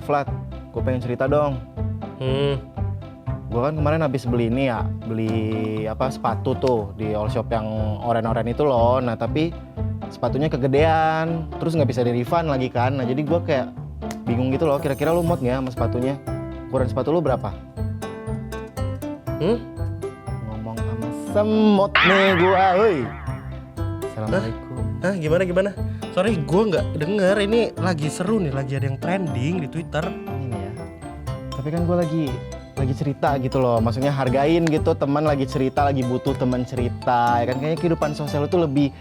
Flat, gue pengen cerita dong. Hmm, Gue kan kemarin habis beli ini ya, beli sepatu tuh di all shop yang oren-oren itu loh. Nah tapi sepatunya kegedean, terus nggak bisa di refund lagi kan. Nah jadi gue kayak bingung gitu loh. Kira-kira lu muat nggak sama sepatunya? Ukuran sepatu lu berapa? hmm? Ngomong sama semut nih gue, woi. Assalamualaikum. Hah, gimana? Sorry, gue nggak denger. Ini lagi seru nih, lagi ada yang trending di Twitter. Ini ya. Tapi kan gue lagi cerita gitu loh, maksudnya hargain gitu, teman lagi cerita, lagi butuh teman cerita, ya kan kayaknya kehidupan sosial itu lebih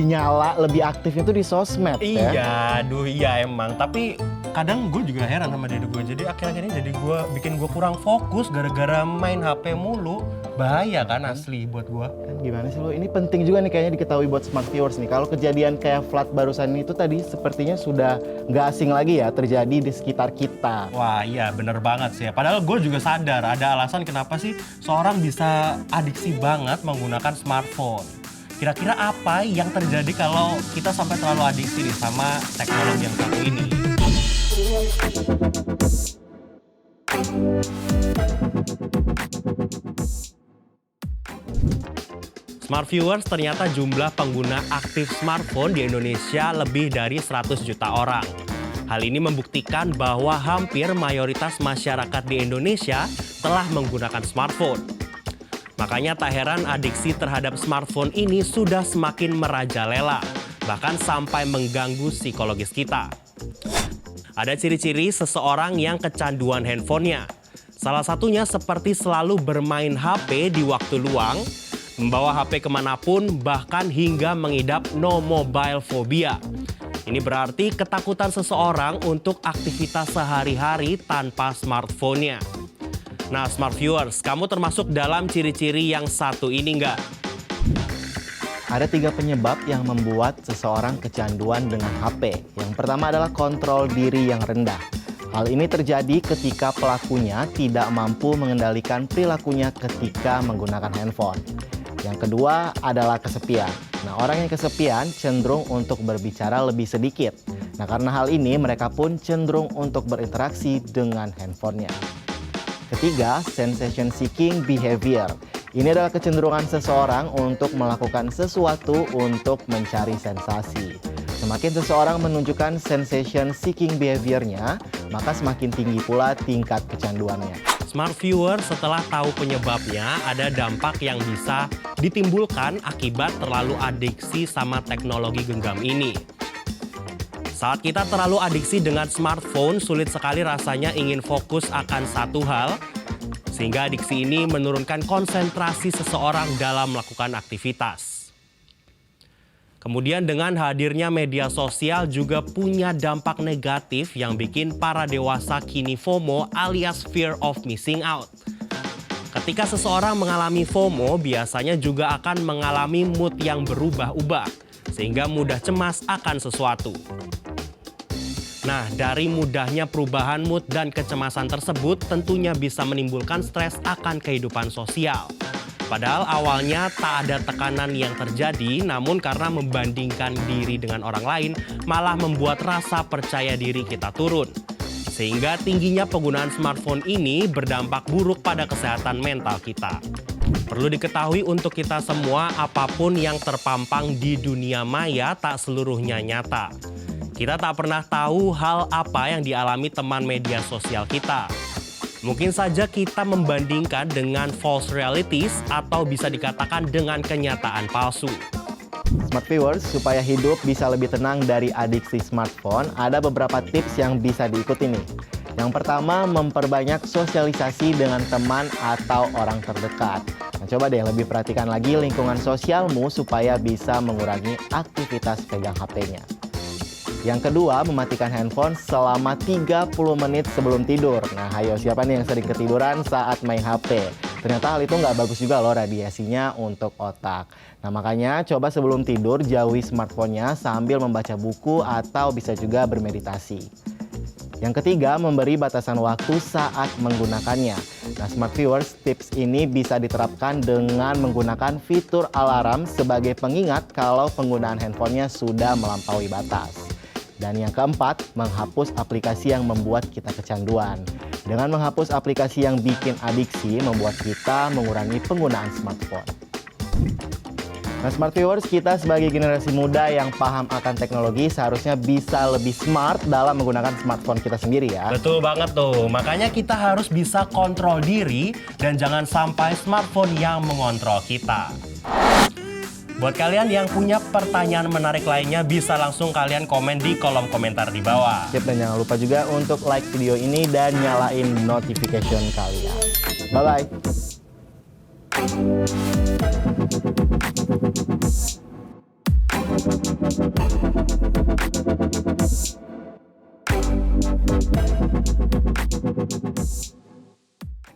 nyala, lebih aktifnya tuh di sosmed ya. Iya, aduh iya emang. Tapi kadang gue juga heran sama diri gue. Jadi akhir-akhir ini jadi bikin gue kurang fokus gara-gara main HP mulu. Bahaya kan asli buat gue. Kan gimana sih lo, ini penting juga nih kayaknya diketahui buat smart viewers nih. Kalau kejadian kayak Flat barusan itu tadi sepertinya sudah nggak asing lagi ya terjadi di sekitar kita. Wah iya bener banget sih ya. Padahal gue juga sadar ada alasan kenapa sih seorang bisa adiksi banget menggunakan smartphone. Kira-kira apa yang terjadi kalau kita sampai terlalu adiksi nih sama teknologi yang satu ini? Smart viewers, ternyata jumlah pengguna aktif smartphone di Indonesia lebih dari 100 juta orang. Hal ini membuktikan bahwa hampir mayoritas masyarakat di Indonesia telah menggunakan smartphone. Makanya tak heran adiksi terhadap smartphone ini sudah semakin merajalela, bahkan sampai mengganggu psikologis kita. Ada ciri-ciri seseorang yang kecanduan handphonenya. Salah satunya seperti selalu bermain HP di waktu luang, membawa HP kemanapun, bahkan hingga mengidap no mobile phobia. Ini berarti ketakutan seseorang untuk aktivitas sehari-hari tanpa smartphone-nya. Nah, smart viewers, kamu termasuk dalam ciri-ciri yang satu ini nggak? Ada 3 penyebab yang membuat seseorang kecanduan dengan HP. Yang pertama adalah kontrol diri yang rendah. Hal ini terjadi ketika pelakunya tidak mampu mengendalikan perilakunya ketika menggunakan handphone. Yang kedua adalah kesepian. Nah, orang yang kesepian cenderung untuk berbicara lebih sedikit. Nah, karena hal ini mereka pun cenderung untuk berinteraksi dengan handphonenya. Ketiga, sensation seeking behavior. Ini adalah kecenderungan seseorang untuk melakukan sesuatu untuk mencari sensasi. Semakin seseorang menunjukkan sensation seeking behavior-nya, maka semakin tinggi pula tingkat kecanduannya. Smart viewer, setelah tahu penyebabnya, ada dampak yang bisa ditimbulkan akibat terlalu adiksi sama teknologi genggam ini. Saat kita terlalu adiksi dengan smartphone, sulit sekali rasanya ingin fokus akan satu hal, sehingga adiksi ini menurunkan konsentrasi seseorang dalam melakukan aktivitas. Kemudian dengan hadirnya media sosial juga punya dampak negatif yang bikin para dewasa kini FOMO alias fear of missing out. Ketika seseorang mengalami FOMO, biasanya juga akan mengalami mood yang berubah-ubah, sehingga mudah cemas akan sesuatu. Nah, dari mudahnya perubahan mood dan kecemasan tersebut tentunya bisa menimbulkan stres akan kehidupan sosial. Padahal awalnya tak ada tekanan yang terjadi, namun karena membandingkan diri dengan orang lain malah membuat rasa percaya diri kita turun. Sehingga tingginya penggunaan smartphone ini berdampak buruk pada kesehatan mental kita. Perlu diketahui untuk kita semua, apapun yang terpampang di dunia maya tak seluruhnya nyata. Kita tak pernah tahu hal apa yang dialami teman media sosial kita. Mungkin saja kita membandingkan dengan false realities atau bisa dikatakan dengan kenyataan palsu. Smart viewers, supaya hidup bisa lebih tenang dari adiksi smartphone, ada beberapa tips yang bisa diikuti nih. Yang pertama, memperbanyak sosialisasi dengan teman atau orang terdekat. Nah, coba deh lebih perhatikan lagi lingkungan sosialmu supaya bisa mengurangi aktivitas pegang HP-nya. Yang kedua, mematikan handphone selama 30 menit sebelum tidur. Nah, ayo siapa nih yang sering ketiduran saat main HP? Ternyata hal itu nggak bagus juga loh radiasinya untuk otak. Nah, makanya coba sebelum tidur jauhi smartphone-nya sambil membaca buku atau bisa juga bermeditasi. Yang ketiga, memberi batasan waktu saat menggunakannya. Nah, smart viewers, tips ini bisa diterapkan dengan menggunakan fitur alarm sebagai pengingat kalau penggunaan handphonenya sudah melampaui batas. Dan yang keempat, menghapus aplikasi yang membuat kita kecanduan. Dengan menghapus aplikasi yang bikin adiksi, membuat kita mengurangi penggunaan smartphone. Nah, Smart Viewers, kita sebagai generasi muda yang paham akan teknologi seharusnya bisa lebih smart dalam menggunakan smartphone kita sendiri ya. Betul banget tuh, makanya kita harus bisa kontrol diri dan jangan sampai smartphone yang mengontrol kita. Buat kalian yang punya pertanyaan menarik lainnya, bisa langsung kalian komen di kolom komentar di bawah. Sip, dan jangan lupa juga untuk like video ini dan nyalain notification kalian. Bye-bye.